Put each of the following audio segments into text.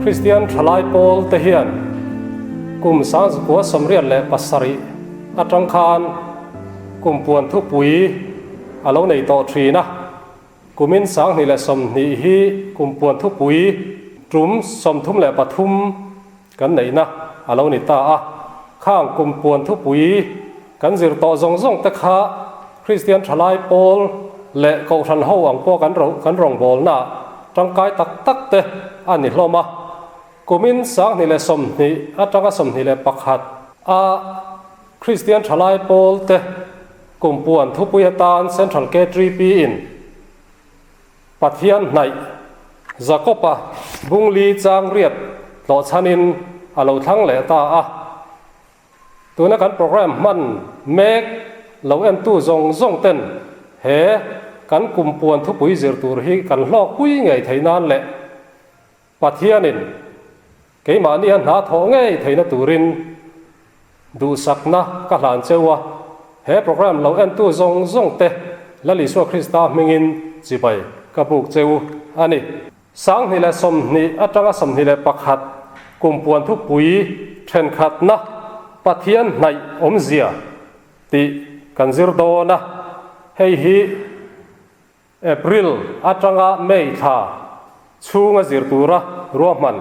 คริสเตียนทลายโปลเทียนกุมสางกัวสมเรียนและปัสสริอัตรังคารกุมปวนทุปุยอาโลในต่อทรีนะกุมินสางนี่แหละสมนิฮีกุมปวนทุปุยตรุมสมทุมและปทุมกันไหนนะอาโลในตาข้างกุมปวนทุปุยกันจิรต่อจงตะขาคริสเตียนทลายโปลและกองทันเฮาอังพวกกันรองบอลนะร่างกายตักเตะอันนี้ลมากุมินสังนี่แหละสมนี่อัตรังสมนี่แหละปักหัดคริสเตียนทลายโปลเตะกุมปวนทุปุยตานเซ็นทรัลKTPอินปัทยันไหนจะก็ปะบุงลีจางเรียดหล่อชันินอาเราทั้งแหล่ตาตัวนักการโปรแกรมมันเมกเราเอ็นตู้จงเต้นเฮกันกุมปวนทุปุยเจอตัวฮีกันลอกปุยไงไทยนั่นแหละปัทยันินเกี่ยมาเนี่ยหาท้องไงไทยนัตูรินดูสักนะก็หลานเจ้าวะเฮโปรแกรมเราเอ็นตู้จงเตะและลิสวคริสตามิงินจีไปกับบุกเจ้าอันนี้สังนี่แหละสมนี่อัตราสมนี่แหละปักหัดกุมปวนทุปุยเทรนขัดนะปัทยันในอมเซียติกันซิรโดนะเฮฮีเอพริลอัตราเมย์ท่าชูงซิรตูระรวมมัน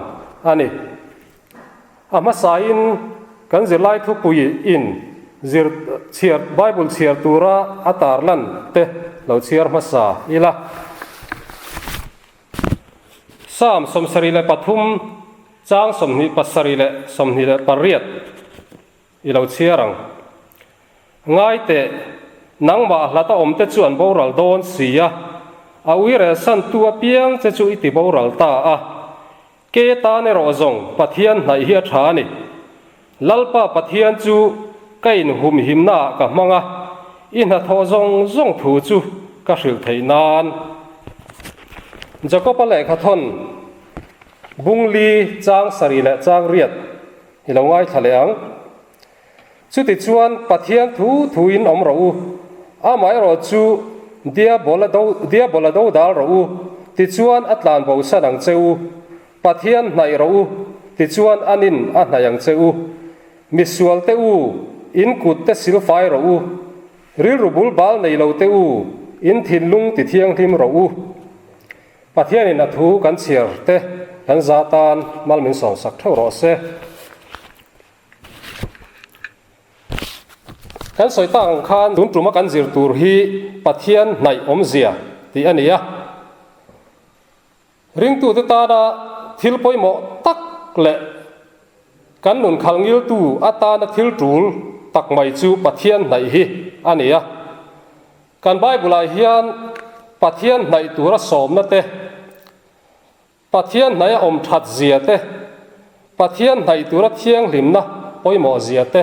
อันนี้มาสายน์กันซิไลทุปุยอินซิรเชียร์ไบเบิลเชียร์ตูระอัตาร์ลันเตเราเชียร์มาสาอีละสามสมสรีเลปทุมจางสมนิปัสสรีเลสมนิเลปริยดอีเราเชียรังง่ายแต่นังบ่าละตาอมเตจวนบรัลโดนเสียเอาวิเรสันตัวเปียงจะจุอิติบรัลตาเกตาเนรอจงปัทยันในเฮียฐานิลัลปะปัทยันจูไก่หนุ่มหิมนากับมังอินหะทอจงถูจูก็สืบไทยนานจะก็ปะแหลกทนบุงลีจางสรีและจางเรียดที่เราง่ายทะเลงชุดที่ชวนปัทยันถูอินอมเราหมายเราจูเดียบลาดูดาเราที่ชวนอัตลานบูชานังเจ้าปัทยันในเราที่ชวนอันินอันไหนยังเจ้ามิสวลเตอูอินกุดเตสิลไฟเราริรุบุลบาลในเราเตอูอินทินลุงติเทียงทิมเราปัทยันนินทูกันเชียร์เตกันซาตานมัลมินสองสักเท่ารอเซกันสอยตั้งคานตุนตรุมกันจิรตูร์ฮีปัทยันในอมเซียที่อันนี้ริงตูตตาดาทิลปอยโมตักเละกันนุนขังยิลตูอัตาดทิลตูลตักไม่จูปัทยันในฮีอันนี้กันไบบุลาฮิยันปัทยันในตัวรัศมนั่นเตปัทยันในอมทัดเสียเตปัทยันในตัวรัเทียงลิมนะปอยโมเสียเต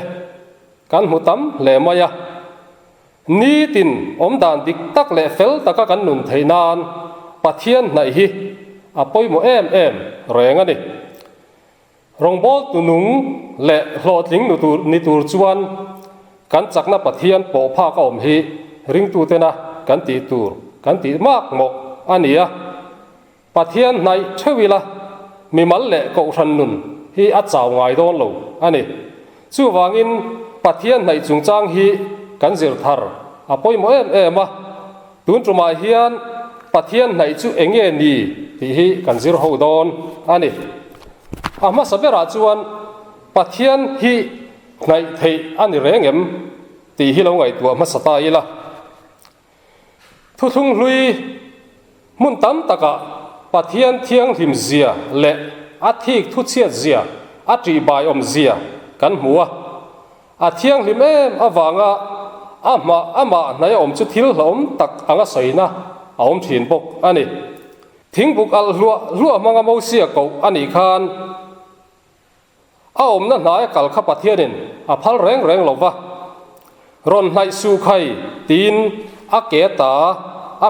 กันมุตัมเลมายะนี่ตินอมดานดิกตักเลเฟลตะกันนุนไทยนานปัทยันในฮีปอยโมเอ็มแรงอันนี้รองบอลตุนุงและหลอดลิงนิตูจวนกันจักนับปัทยันปอภาคอมฮีริงตูเตนะกันตีตูกันตีมากหมกอันนี้ปัทยันในเชวิละมีมันเละกอทันนุนฮีอัดจ่าวไงโดนโลอันนี้จู่วางินปัทยันในจุงจางฮีกันจิรธาร์ปอยโมเอ็มตุนจุมาฮิยันปัทยันในจู่เองเงนีที่ฮีกันจิรโฮดอนอันนี้มาสเปราจวนปัทยันฮีในไทยอันนี้เร่งเอ็มที่ฮีเราไงตัวมาสตายละทุกลุยมุนตัมตะกะปัทยันเทียงหิมเซียและอัฐิทุเชียเซียอัตรีบายอมเซียกันหัวเทียงหิมวางมาในอมจุดทิลหลอมตักอังสอยนะอมถิ่นบกอันนี้ทิ้งบุกอัลลัวมังมเสียกูอันนี้คันอมนั่นนายกัลขับปัทยันินพัลแรงหลบวะรอนในสุขัยตีนเกตา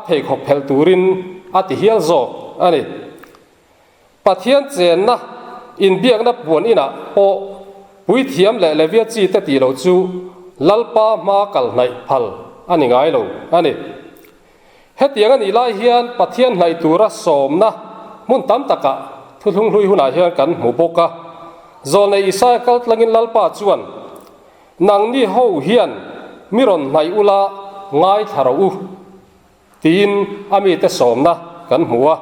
เพกหกเพลตูรินติเฮียลโซอันนี้ปัทยันเจนนะอินเบียกนับปวนอินะโอปุยเทียมและเลเวียจีเตตีเราจูลัลปามากัลในพัลอันนี้ไงเราอันนี้เฮตียงอันนี้ไล่เฮียนปัทยันในตัวรัศมนะมุนตัมตะกะ thu thung hlui hunah hian kan hmu bawk a zawl nei Isaiah kal tlangin lalpa chuan nang ni ho hian miron hnai ula ngai tharo u tin ami te somna kan hmu a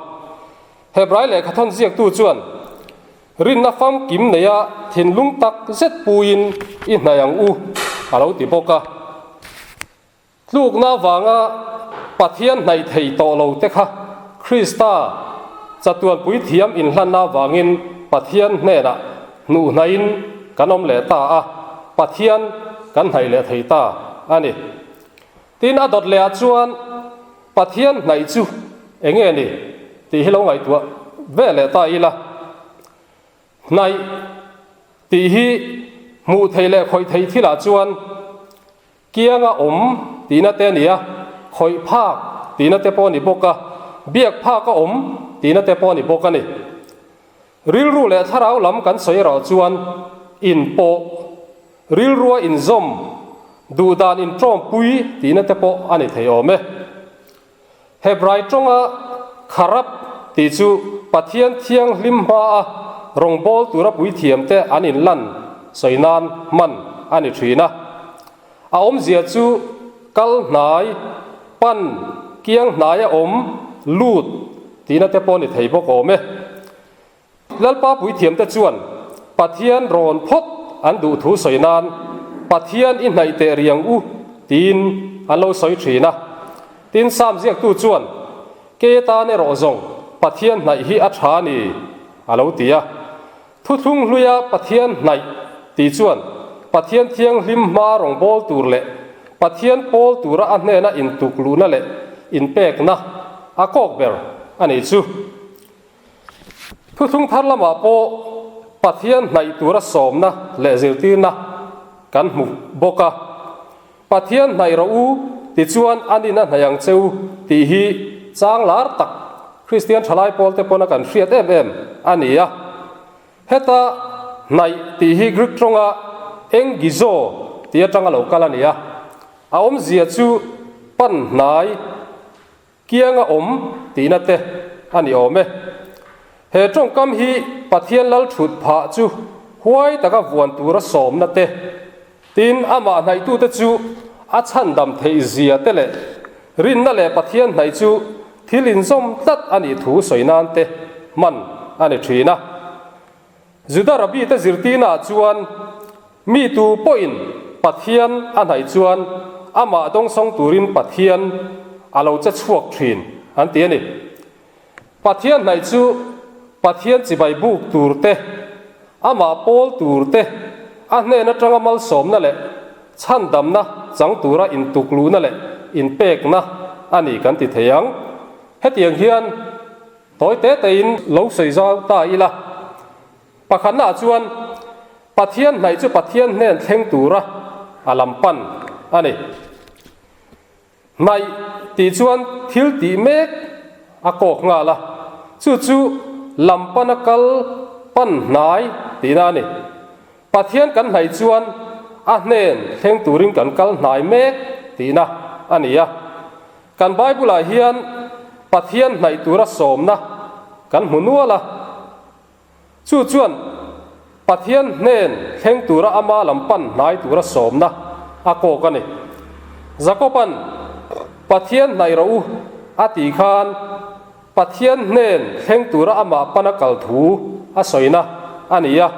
Hebrai le khathon ziak tu chuan rin na fam kim neya thin lung tak zet puin I hnaiang u alo ti bawk a tluk na wanga Pathian hnai thei to lo te kha Krista chatuan pui thiam in hlan na wangin Pathian hnena nu hnain kanom le ta a Pathian kan hnai le thei ta ani tin adot le chuan Pathian hnai chu enge ni ti hilo ngai tua ve le ta ila hnai ti hi mu thei le khoi thei thila chuan kianga ti na te nia khoi phak ti na te pawh ni bawk a biak phak ka ti na te pawh ni bawk ani ril ru le tharau lam kan soi ro chuan in po ril ruwa in zom du dan in trom pui ti na te pawh ani thei ome Hebrai tonga kharap ti chu Pathian thiang hlim ma a rong bol tura pui thiam te anin lan soinan man ani thina awmzia chu kal hnai pan kiang hnai a lut tina te pawh ni thei bawk ome lalpa pui thiam te chuan Pathian ron phot an du thu soinan Pathian in hnai te riang u tin an lo soi thina tin sam ziak tu chuan ke ta ne ro zong Pathian hnai hi a tha ni alo tia thu thung hluya Pathian hnai ti chuan Pathian thiang hlim ma rong bol tur le Pathian pol tura a hnena in tuklu na le in pek na a kok ber ani chu thu thung thar lama po Pathian hnai tura som na le zirtir na kan hmu boka Pathian hnai ro u ti chuan anina hnaiang cheu ti hi chang lar tak Christian thalai pol te pona kan hriat em ania heta hnai ti hi Greek tonga engizo ti atanga lo kalania awmzia chu pan hnai kianga ti na te ani ome he tong kam hi Pathian lal thut pha chu huai taka vuan tura som na te tin ama hnai tu te chu a chan dam thei zia te le rin na le Pathian hnai chu thilin zom tat ani thu soinan te man ani thina juda rabi te zirtina chuan mi tu poin Pathian an hnai chuan ama dong song turin Pathian alo cha chuak thin an ti ani Pathian hnai chu Pathian chi bai buk tur te ama pol tur te a hne na tanga mal som na le chan dam na chang tura in tuklu na le in pek na ani kan ti theyang hetiang hian toy te in lo sei zaw ta ila pakhan na chuan Pathian hnai chu Pathian hnen thleng tura alam pan ani mai ti chuan thil ti mek a kok nga la chu lampanakal pan hnai ti na ni Pathian kan hnai chuan a hnen thleng turin kan kal hnai mek ti na ania kan Bible a hian Pathian hnai tura som na kan hmunuala chuan Pathian hnen thleng tura ama lampan hnai tura som na a kok ani Zakopan Pathian hnai ro u ati khan Pathian hnen thleng tura ama panakal thu a soina ania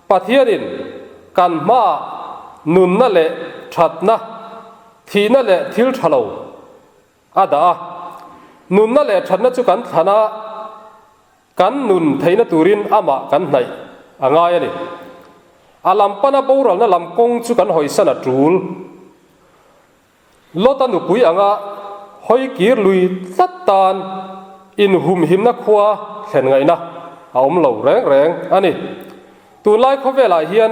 Pathianin kan ma nun na le that na thi na le thil thalo ada nun na le that na chu kan thana kan nun theina turin ama kan hnai angai ani alam pana boral na lam kong chu kan hoisana tul lota nu pui anga hoi kir lui tlatan in hum him na khwa thlen ngai na aum lo reng ani tu lai khovela hian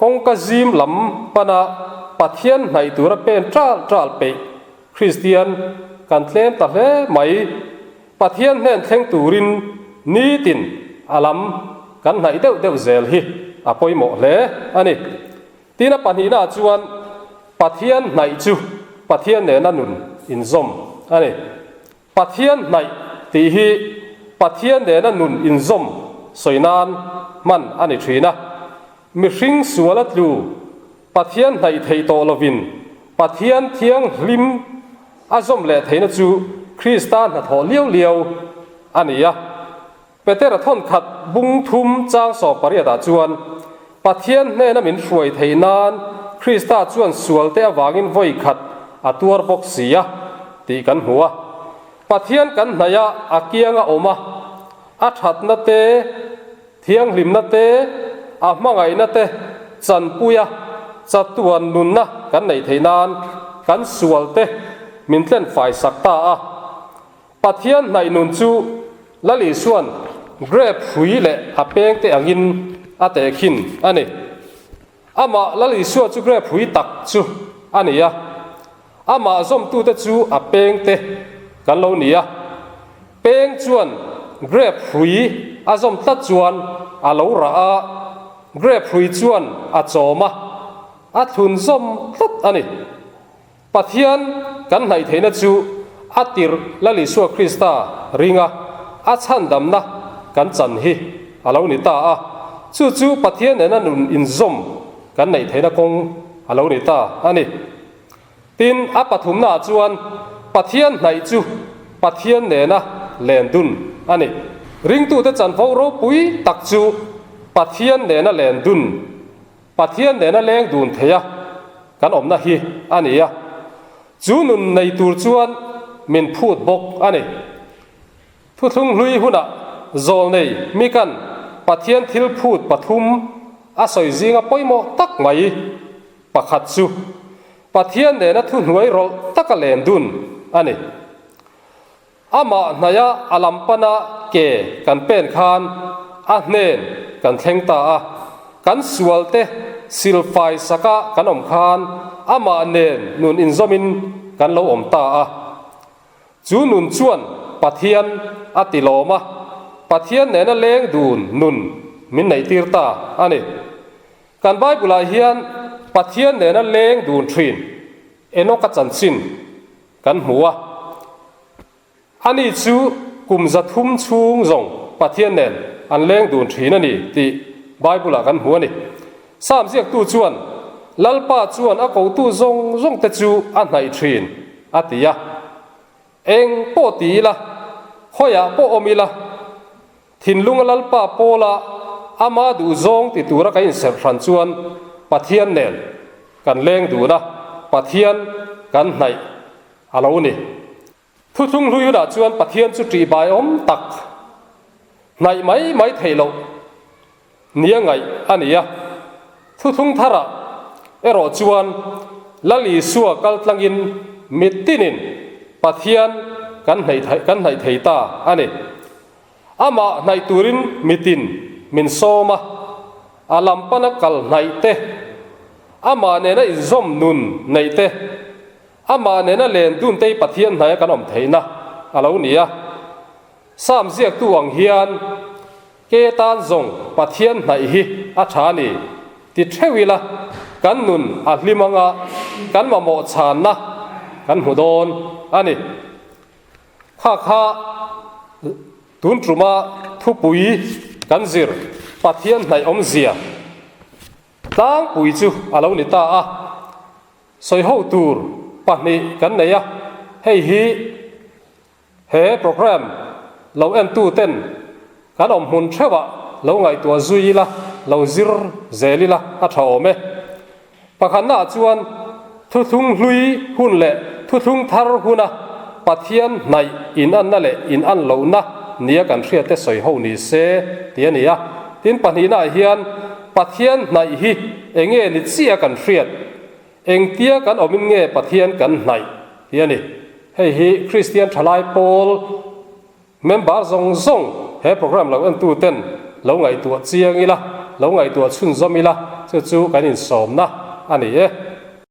kong ka zim lam pana Pathian hnai tura pen tral pe Christian kan thlem ta hle mai Pathian hnen thleng turin ni tin alam kan hnai deuh zel hi apoi mo hle ani tina panhina chuan Pathian hnai chu Pathian ne na nun in zom ani Pathian hnai ti hi Pathian ne na nun in zom สวยนานมันอันนี้ทีนะมิริงสวลัดลูปะเทียนในเทโตลวินปะเทียนเทียงลิมอาจอมเละเทนจูคริสตานทอเลี้ยวเลี้ยวอันนี้อะเปเตอร์ทอนขัดบุงทุมจางสอบปริยดาจวนปะเทียนเนนมินช่วยเทนานคริสตาจวนสวลเตวางินไว้ขัดอัตัวบกเสียตีกันหัวปะเทียนกันนายะอาเกียงอมาอัฐัดนาเตเทียงลิมนาเตอามังไงนาเตจันปุยะจัตวันนุนนะกันในเทนานกันสวลเตมินเล่นฝ่ายสักตาปะเทียนในนุนจูละลิส่วนเกรบหุยเละอาเปงเตอังินอาเตขินอันนี้อามาละลิส่วนจูเกรบหุยตักจูอันนี้อะอามาซอมตูเตจูอาเปงเตกันเหล่านี้เปงจวนเกรบหุยอาซอมตัดจวนอาเหลาระเกรบหุยจวนอาโจมาอาทุนซอมตัดอันนี้ปะเทียนกันในเทนจูอาติรละลิส่วนคริสตาริงอาชันดำนะกันจันฮีอาเหลานี้ตาจู่ปะเทียนนั้นนุนอินซอมกันในเทนกงอาเหลานี้ตาอันนี้ตินอาปฐุมนาจวนปะเทียนไหนจูปะเทียนเนนะแลนดุนอันนี้ริงตูเตจันฟาวโรปุยตักจูปะเทียนเนนะแลนดุนปะเทียนเนนะแรงดุนเทียกันอมนะฮีอันนี้จูนุนในตูจวนมินพูดบกอันนี้ทุทุงลุยหุ่นโจลในมีกันปะเทียนทิลพูดปะทุมอาศัยจิงปอยโมตักไหมปะขัดจูปะเทียนเนนะทุนหวยรอตักแลนดุนอันนี้อามาเนียอาลัมปนาเกกันเป็นคานอาเนนกันเทงตากันสวลเตซิลไฟสักกันอมคานอามาเนนนุนอินซอมินกันเลาอมตาจูนุนชวนปะเทียนอติโลมาปะเทียนเนนะเลงดูนนุนมินไหนตีร์ตาอันนี้กันไบบุลาเฮียนปะเทียนเนนะเลงดูนทรีนเอนกัจันซินกันหัวอันนี้จูกุมจะทุ่มชูงจงปะเทียนเนนอันเลงดูนทรีนั่นนี่ที่ไบบุลากันหัวนี่สามเสียกตู้จวนลัลปาจวนอากตู้จงเตจูอันไหนทรีนอติยะเองโปตีละหอยโปอมิละทินลุงลัลปาโปละอามาดูจงติตัวรักอินเสพรันจวนปะเทียนเนนกันเลงดูนะปะเทียนกันไหนอาลานี่ทุทุงลุยดาจวนปะเทียนจุดรีบายอมตักไหนไม่เทโลเนี่ยไงอันนี้ทุทุงทาระเอรอจวนละลีสัวกัลตังอินมิตตินินปะเทียนกันไหนเทตาอันนี้อามาในตูรินมิตินมินโซมาอาลัมปนักกัลไหนเตอามาเนนะอิซอมนุนไหนเตอามาเนนะเลนดุนเตปะเทียนไหนกันอมเทนะอาลานี่สามเสียกตัวงเฮียนเกตันจงปะเทียนไหนฮิอาชานีติดเทวิละกันนุนอัลลิมังกันมาโมชานนะกันหูโดนอันนี้ข้าตุนตรุมาทุปุยกันซิรปะเทียนไหนอมเสียตั้งปุยจูอาลานิตาสอยหูตูร์ปะนี่กันไหนให้ฮีเฮโปรแกรมเราเอ็นตูเต้นกันอมหุ่นเชวะเราไงตัวซุยละเราซิรเซลิละอัฐอเมปะขันน่าจวนทุทุงลุยหุ่นเละทุทุงทาร์หุ่นปะเทียนในอินอันนั่นเละอินอันเหล่านะเนี่ยกันเรียกแต่สอยหูนี่เสเตียนี่ตินปะนี่น่าเฮียนปะเทียนในฮีเองนิเสียกันเรียดเองเตียกันอมินเงปะเทียนกันในเฮียนี่ให้ฮีคริสเตียนทลายโปลเมมเบอร์ซงเฮโปรแกรมเราอันตูเต้นเราไงตัวเจียงอีละเราไงตัวชุนซอมอีละจู่ๆกันอินสมนะอันนี้